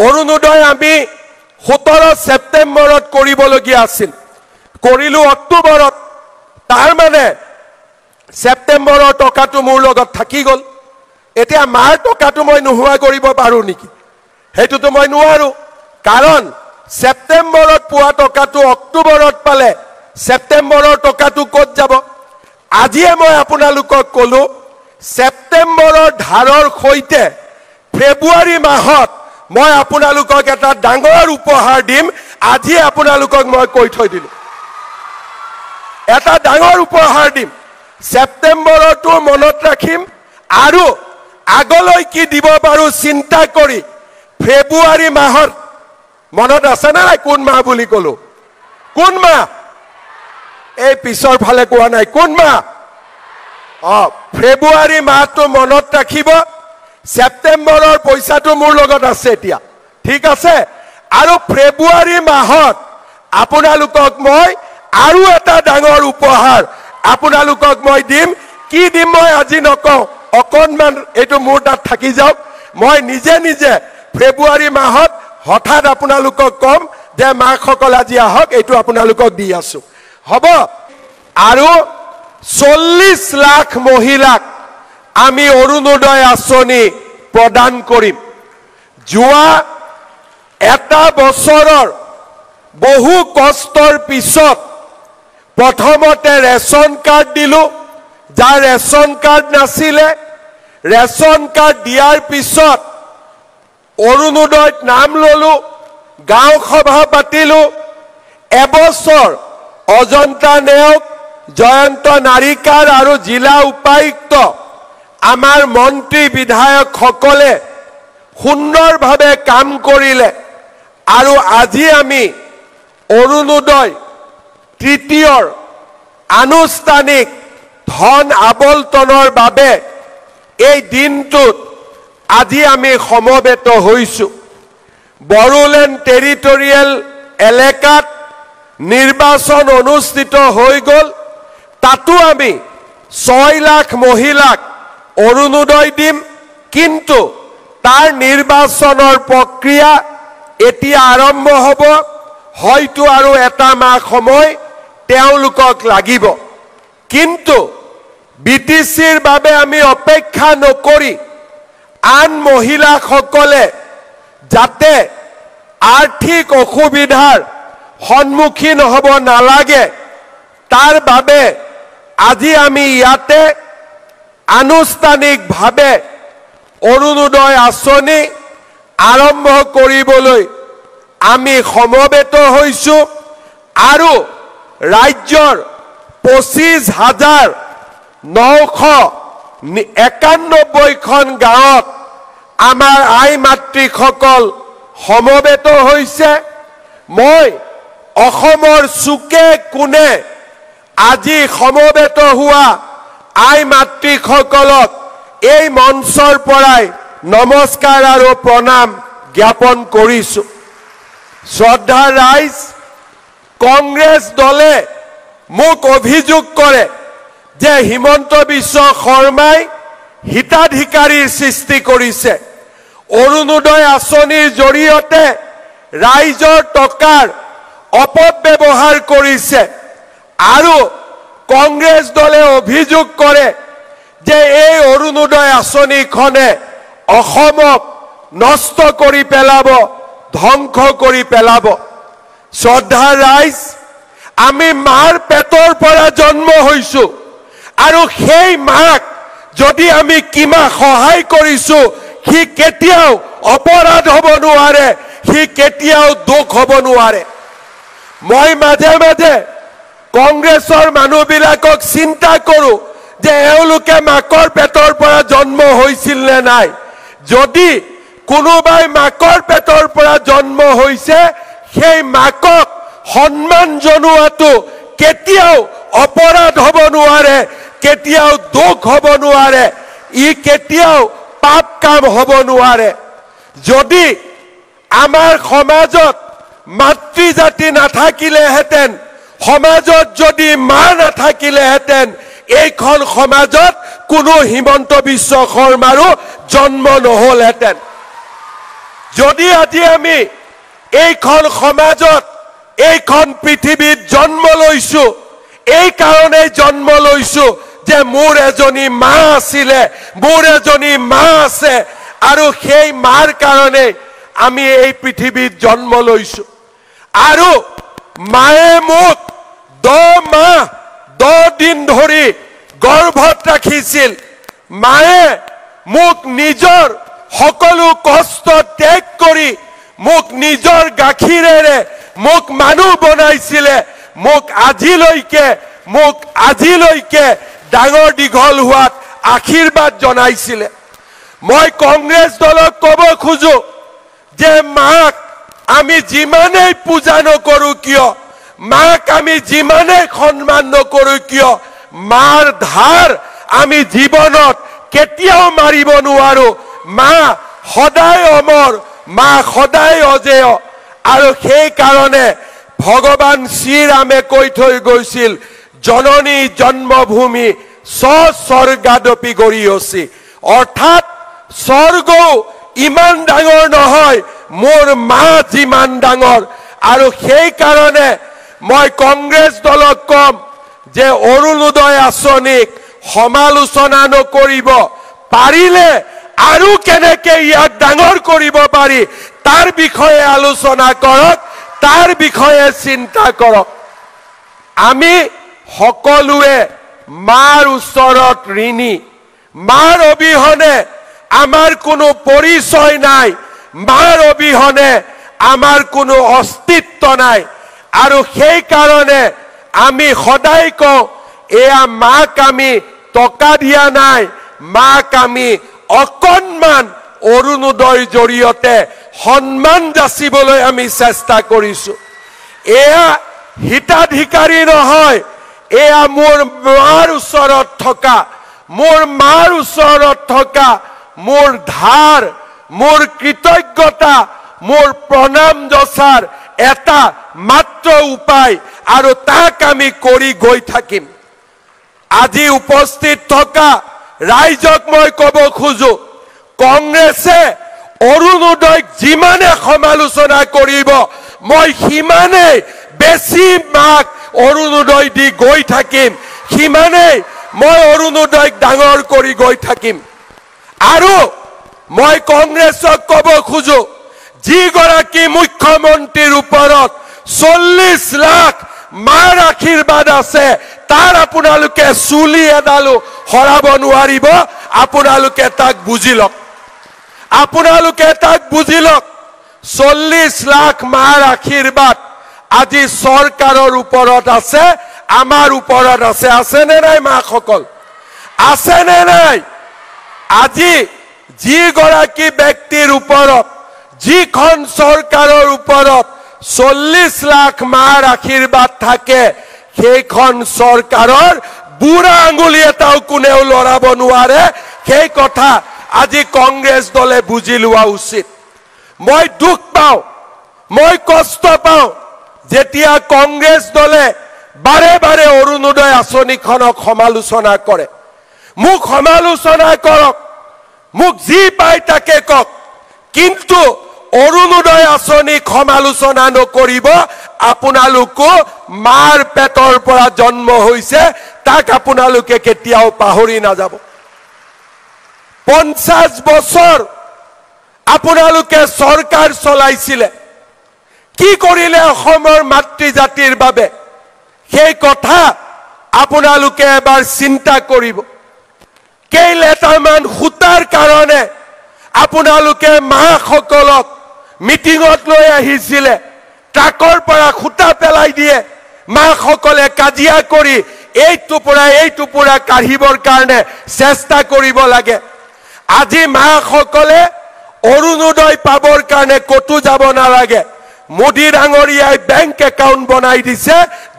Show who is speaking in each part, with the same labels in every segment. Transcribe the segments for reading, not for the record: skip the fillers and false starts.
Speaker 1: অৰুণোদয় আমি 17 সেপ্টেম্বৰত কৰিবলগীয়া আছিল, কৰিলো অক্টোবৰত। তাৰ মানে সেপ্টেম্বৰৰ টকাটো মোৰ লগত থাকি গ'ল। এতিয়া মাৰ টকাটো মই নোহোৱা কৰিব পাৰো নেকি? সেইটোতো মই নোৱাৰো, কাৰণ সেপ্টেম্বৰত পোৱা টকাটো অক্টোবৰত পালে সেপ্টেম্বৰৰ টকাটো ক'ত যাব? আজিয়ে মই আপোনালোকক ক'লো, সেপ্টেম্বৰৰ ধাৰৰ সৈতে ফেব্ৰুৱাৰী মাহত মই আপোনালোকক এটা ডাঙৰ উপহাৰ দিম। আজি আপোনালোকক মই কৈ থৈ দিলো, এটা ডাঙৰ উপহাৰ দিম। সেপ্টেম্বৰটো মনত ৰাখিম আৰু আগলৈ কি দিব পাৰো চিন্তা কৰি ফেব্ৰুৱাৰী মাহত, মনত আছে না নাই কোন মাহ বুলি ক'লো? কোন মাহ? এই পিছৰ ফালে কোৱা নাই, কোন মাহ? ফেব্ৰুৱাৰী মাহটো মনত ৰাখিব। সেপ্টেম্বৰৰ পইচাটো মোৰ লগত আছে এতিয়া, ঠিক আছে? আৰু ফেব্ৰুৱাৰী মাহত আপোনালোকক মই আৰু এটা ডাঙৰ উপহাৰ আপোনালোকক মই দিম। কি দিম মই আজি নকওঁ, অকণমান এইটো মোৰ তাত থাকি যাওক। মই নিজে নিজে ফেব্ৰুৱাৰী মাহত হঠাৎ আপোনালোকক কম যে মাকসকল আজি আহক, এইটো আপোনালোকক দি আছো, হ'ব? আৰু 40 লাখ মহিলাক আমি অৰুণোদয় আঁচনি প্ৰদান কৰিম। যোৱা এটা বছৰৰ বহু কষ্টৰ পিছত প্ৰথমতে ৰেচন কাৰ্ড দিলো, যাৰ ৰেচন কাৰ্ড নাছিলে, ৰেচন কাৰ্ড দিয়াৰ পিছত অৰুণোদয়ত নাম ললো, গাঁও সভা পাতিলো। এবছৰ অজন্তা নেওগ, জয়ন্ত নাৰিকাৰ আৰু জিলা উপায়ুক্ত আমাৰ মন্ত্ৰী বিধায়কসকলে সুন্দৰভাৱে কাম কৰিলে আৰু আজি আমি অৰুণোদয় তৃতীয়ৰ আনুষ্ঠানিক ধন আবণ্টনৰ বাবে এই দিনটোত আজি আমি সমবেত হৈছো। বড়োলেণ্ড টেৰিটৰিয়েল এলেকাত নিৰ্বাচন অনুষ্ঠিত হৈ গ'ল, তাতো আমি 6 লাখ মহিলাক অৰুণোদয় দিম। কিন্তু তাৰ নিৰ্বাচনৰ প্ৰক্ৰিয়া এতিয়া আৰম্ভ হ'ব, হয়তো আৰু এটা মাহ সময় তেওঁলোকক লাগিব। কিন্তু বিটিচিৰ বাবে আমি অপেক্ষা নকৰি আন মহিলাসকলে যাতে আৰ্থিক অসুবিধাৰ সন্মুখীন হ'ব নালাগে, তাৰ বাবে আজি আমি ইয়াতে আনুষ্ঠানিকভাৱে অৰুণোদয় আঁচনি আৰম্ভ কৰিবলৈ আমি সমবেত হৈছো। আৰু ৰাজ্যৰ 25,991খন গাঁৱত আমাৰ আই মাতৃসকল সমবেত হৈছে। মই অসমৰ চুকে কোণে আজি সমবেত হোৱা আই মাতৃসকলক এই মঞ্চৰ পৰাই নমস্কাৰ আৰু প্ৰণাম জ্ঞাপন কৰিছো। শ্ৰদ্ধাৰ ৰাইজ, কংগ্ৰেছ দলে মোক অভিযোগ কৰে যে হিমন্ত বিশ্ব শৰ্মাই হিতাধিকাৰীৰ সৃষ্টি কৰিছে, অৰুণোদয় আঁচনিৰ জৰিয়তে ৰাইজৰ টকাৰ অপব্যৱহাৰ কৰিছে। আৰু কংগ্ৰেছ দলে অভিযোগ কৰে যে এই অৰুণোদয় আঁচনিখনে অসমক নষ্ট কৰি পেলাব, ধ্বংস কৰি পেলাব। শ্ৰদ্ধাৰ ৰাইজ, আমি মাৰ পেটৰ পৰা জন্ম হৈছো আৰু সেই মাক যদি আমি কিমান সহায় কৰিছো, সি কেতিয়াও অপৰাধ হ'ব নোৱাৰে, সি কেতিয়াও দোষ হ'ব নোৱাৰে। মই মাজে মাজে কংগ্ৰেছৰ মানুহবিলাকক চিন্তা কৰো যে এওঁলোকে মাকৰ পেটৰ পৰা জন্ম হৈছিল নে নাই। যদি কোনোবাই মাকৰ পেটৰ পৰা জন্ম হৈছে, সেই মাকক সন্মান জনোৱাটো কেতিয়াও অপৰাধ হ'ব নোৱাৰে, কেতিয়াও দোষ হ'ব নোৱাৰে, ই কেতিয়াও পাপ কাম হ'ব নোৱাৰে। যদি আমাৰ সমাজত মাতৃজাতি নাথাকিলেহেঁতেন, সমাজত যদি মা নাথাকিলেহেঁতেন, এইখন সমাজত কোনো হিমন্ত বিশ্ব শৰ্মাৰো জন্ম নহলহেঁতেন। যদি আজি আমি এইখন সমাজত এইখন পৃথিৱীত জন্ম লৈছো, এই কাৰণে জন্ম লৈছো যে মোৰ এজনী মা আছিলে, মোৰ এজনী মা আছে, আৰু সেই মাৰ কাৰণে আমি এই পৃথিৱীত জন্ম লৈছো। আৰু মায়ে মোক 10 মাহ 10 দিন ধৰি গৰ্ভত ৰাখিছিল। মায়ে মোক নিজৰ সকলো কষ্ট ত্যাগ কৰি মোক নিজৰ গাখীৰেৰে মোক মানুহ বনাইছিলে, মোক আজিলৈকে ডাঙৰ দীঘল হোৱাত আশীৰ্বাদ জনাইছিলে। মই কংগ্ৰেছ দলক ক'ব খোজো যে মাক আমি যিমানেই পূজা নকৰো কিয়, মাক আমি যিমানেই সন্মান নকৰো কিয়, মাৰ ধাৰ আমি জীৱনত কেতিয়াও মাৰিব নোৱাৰো। মা সদায় অমৰ, মা সদায় অজেয়। আৰু সেই কাৰণে ভগৱান শ্ৰীৰামে কৈ থৈ গৈছিল, জননী জন্মভূমি স্বৰ্গাদপি গৰিয়সী, অৰ্থাৎ স্বৰ্গও ইমান ডাঙৰ নহয় মোৰ মা যিমান ডাঙৰ। আৰু সেই কাৰণে মই কংগ্ৰেছ দলক কম যে অৰুণোদয় আঁচনিক সমালোচনা নকৰিব, পাৰিলে আৰু কেনেকে ইয়াক ডাঙৰ কৰিব পাৰি তাৰ বিষয়ে আলোচনা কৰক, তাৰ বিষয়ে চিন্তা কৰক। আমি সকলোৱে মাৰ ওচৰত ঋণী। মাৰ অবিহনে আমাৰ কোনো পৰিচয় নাই, মাৰ অবিহনে আমাৰ কোনো অস্তিত্ব নাই। আৰু সেই কাৰণে আমি সদায় কওঁ, এয়া মাক আমি টকা দিয়া নাই, মাক আমি অকণমান অৰুণোদয়ৰ জৰিয়তে সন্মান যাচিবলৈ আমি চেষ্টা কৰিছো। এয়া হিতাধিকাৰী নহয়, এয়া মোৰ মাৰ ওচৰত থকা, মোৰ মাৰ ওচৰত থকা মোৰ ধাৰ, মোৰ কৃতজ্ঞতা, মোৰ প্ৰণাম যচাৰ এটা মাত্ৰ উপায়, আৰু তাক আমি কৰি গৈ থাকিম। আজি উপস্থিত থকা ৰাইজক মই ক'ব খোজো, কংগ্ৰেছে অৰুণোদয়ক যিমানে সমালোচনা কৰিব মই সিমানেই বেছি মাক অৰুণোদয় দি গৈ থাকিম, সিমানেই মই অৰুণোদয়ক ডাঙৰ কৰি গৈ থাকিম। আৰু মই কংগ্ৰেছক ক'ব খোজো, যিগৰাকী মুখ্যমন্ত্ৰীৰ ওপৰত 40 লাখ মাৰ আশীৰ্বাদ আছে, তাৰ আপোনালোকে চুলি এডালো সৰাব নোৱাৰিব। আপোনালোকে তাক বুজি লওক, আপোনালোকে তাক বুজি লওক। 40 লাখ মাৰ আশীৰ্বাদ আজি চৰকাৰৰ ওপৰত আছে, আমাৰ ওপৰত আছে। আছেনে নাই মাসকল? আছেনে নাই? আজি যিগৰাকী ব্যক্তিৰ ওপৰত, যিখন চৰকাৰৰ ওপৰত 40 লাখ মাৰ আশীৰ্বাদ থাকে, সেইখন চৰকাৰৰ বুঢ়া আঙুলি এটাও কোনেও লৰাব নোৱাৰে। সেই কথা আজি কংগ্ৰেছ দলে বুজি লোৱা উচিত। মই দুখ পাওঁ, মই কষ্ট পাওঁ যেতিয়া কংগ্ৰেছ দলে বাৰে বাৰে অৰুণোদয় আঁচনিখনক সমালোচনা কৰে। মোক সমালোচনা কৰক, মোক যি পায় তাকে কওক, কিন্তু অৰুণোদয় আঁচনিক সমালোচনা নকৰিব। আপোনালোকো মাৰ পেটৰ পৰা জন্ম হৈছে, তাক আপোনালোকে কেতিয়াও পাহৰি নাযাব। 50 বছৰ আপোনালোকে চৰকাৰ চলাইছিলে, কি কৰিলে অসমৰ মাতৃ জাতিৰ বাবে, সেই কথা আপোনালোকে এবাৰ চিন্তা কৰিব। কেইলেটামান সূতাৰ কাৰণে আপোনালোকে মাসকলক মিটিঙত লৈ আহিছিলে, ট্ৰাকৰ পৰা সূতা পেলাই দিয়ে, মাসকলে কাজিয়া কৰি এইটো পৰা কাঢ়িবৰ কাৰণে চেষ্টা কৰিব লাগে। আজি মাসকলে অৰুণোদয় পাবৰ কাৰণে ক'তো যাব নালাগে। মোদী ডাঙৰীয়াই বেংক একাউণ্ট বনাই দিছে,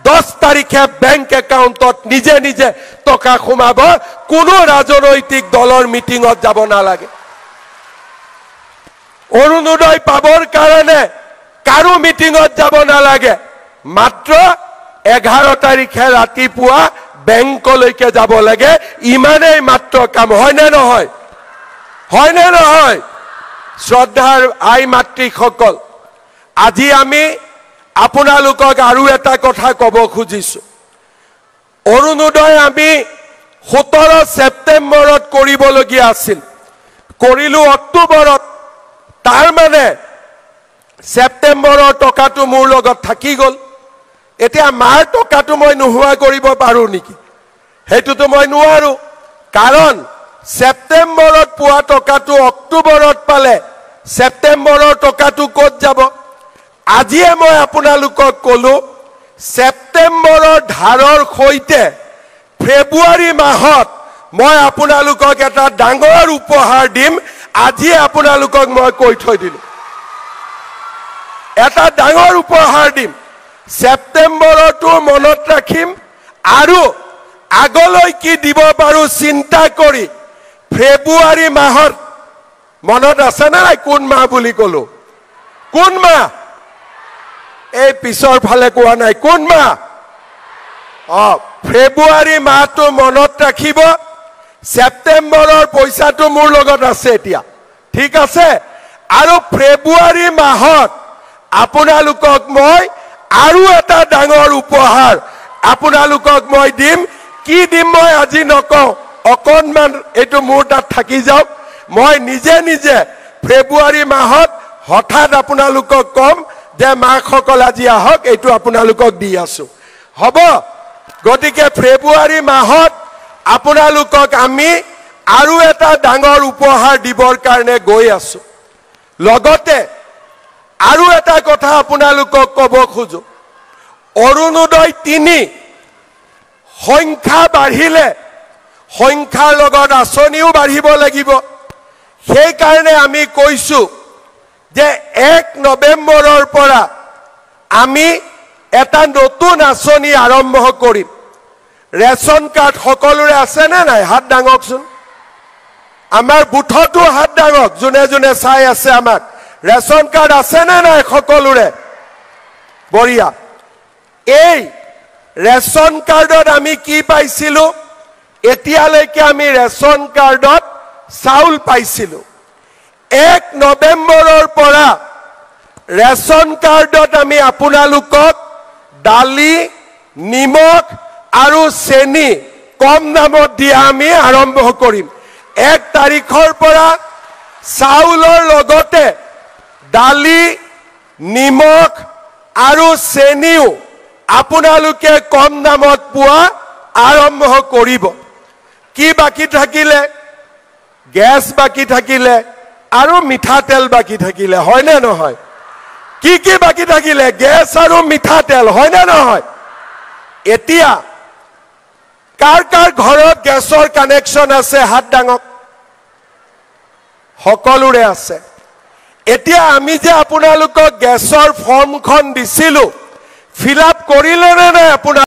Speaker 1: 10 তাৰিখে বেংক একাউণ্টত নিজে নিজে টকা সোমাব, কোনো ৰাজনৈতিক দলৰ মিটিঙত যাব নালাগে। অৰুণোদয় পাবৰ কাৰণে কাৰো মিটিঙত যাব নালাগে, মাত্ৰ 11 তাৰিখে ৰাতিপুৱা বেংকলৈকে যাব লাগে, ইমানেই মাত্ৰ কাম। হয়নে নহয়? হয়নে নহয়? শ্ৰদ্ধাৰ আই মাতৃসকল, আজি আমি আপোনালোকক আৰু এটা কথা ক'ব খুজিছো। অৰুণোদয় আমি 17 ছেপ্টেম্বৰত কৰিবলগীয়া আছিল, কৰিলো অক্টোবৰত। তাৰ মানে ছেপ্টেম্বৰৰ টকাটো মোৰ লগত থাকি গ'ল। এতিয়া মাৰ টকাটো মই নোহোৱা কৰিব পাৰোঁ নেকি? সেইটোতো মই নোৱাৰো, কাৰণ ছেপ্টেম্বৰত পোৱা টকাটো অক্টোবৰত পালে ছেপ্টেম্বৰৰ টকাটো ক'ত যাব? আজিয়ে মই আপোনালোকক ক'লো, ছেপ্টেম্বৰৰ ধাৰৰ সৈতে ফেব্ৰুৱাৰী মাহত মই আপোনালোকক এটা ডাঙৰ উপহাৰ দিম। আজিয়ে আপোনালোকক মই কৈ থৈ দিলো, এটা ডাঙৰ উপহাৰ দিম। ছেপ্টেম্বৰতো মনত ৰাখিম আৰু আগলৈ কি দিব পাৰোঁ চিন্তা কৰি ফেব্ৰুৱাৰী মাহত, মনত আছে নে নাই কোন মাহ বুলি ক'লো? কোন মাহ? এই পিছৰ ফালে কোৱা নাই, কোন মাহ? ফেব্ৰুৱাৰী মাহটো মনত ৰাখিব। ছেপ্টেম্বৰৰ পইচাটো মোৰ লগত আছে এতিয়া, ঠিক আছে? আৰু ফেব্ৰুৱাৰী মাহত আপোনালোকক মই আৰু এটা ডাঙৰ উপহাৰ আপোনালোকক মই দিম। কি দিম মই আজি নকওঁ, অকণমান এইটো মোৰ তাত থাকি যাওক। মই নিজে নিজে ফেব্ৰুৱাৰী মাহত হঠাৎ আপোনালোকক ক'ম যে মাকসকল আজি আহক, এইটো আপোনালোকক দি আছো, হ'ব? গতিকে ফেব্ৰুৱাৰী মাহত আপোনালোকক আমি আৰু এটা ডাঙৰ উপহাৰ দিবৰ কাৰণে গৈ আছো। লগতে আৰু এটা কথা আপোনালোকক ক'ব খোজো, অৰুণোদয় 3 সংখ্যা বাঢ়িলে সংখ্যাৰ লগত আঁচনিও বাঢ়িব লাগিব। সেইকাৰণে আমি কৈছো যে 1 নৱেম্বৰৰ পৰা আমি এটা নতুন আঁচনি আৰম্ভ কৰিম। ৰেচন কাৰ্ড সকলোৰে আছে নে নাই? হাত দাঙকচোন। আমাৰ বুথতো হাত দাঙক, যোনে যোনে চাই আছে আমাক। ৰেচন কাৰ্ড আছে নে নাই সকলোৰে? বঢ়িয়া। এই ৰেচন কাৰ্ডত আমি কি পাইছিলো? এতিয়ালৈকে আমি ৰেচন কাৰ্ডত চাউল পাইছিলো। 1 নৱেম্বৰৰ পৰা ৰেচন কাৰ্ডত আমি আপোনালোকক দালি, নিমখ আৰু চেনি কম দামত দিয়া আমি আৰম্ভ কৰিম। 1 তাৰিখৰ পৰা চাউলৰ লগতে দালি, নিমখ আৰু চেনিও আপোনালোকে কম দামত পোৱা আৰম্ভ কৰিব। কি বাকী থাকিলে? গেছ বাকী থাকিলে আৰু মিঠাতেল বাকী থাকিলে, হয়নে নহয়? কি বাকী থাকিলে? গেছ আৰু মিঠাতেল, হয়নে নহয়? এতিয়া কাৰ কাৰ ঘৰত গেছৰ কানেকশ্যন আছে? হাত দাঙক। সকলোৰে আছে। এতিয়া আমি যে আপোনালোকক গেছৰ ফৰ্মখন দিছিলো, ফিল আপ কৰিলে নে নাই আপোনালোকে?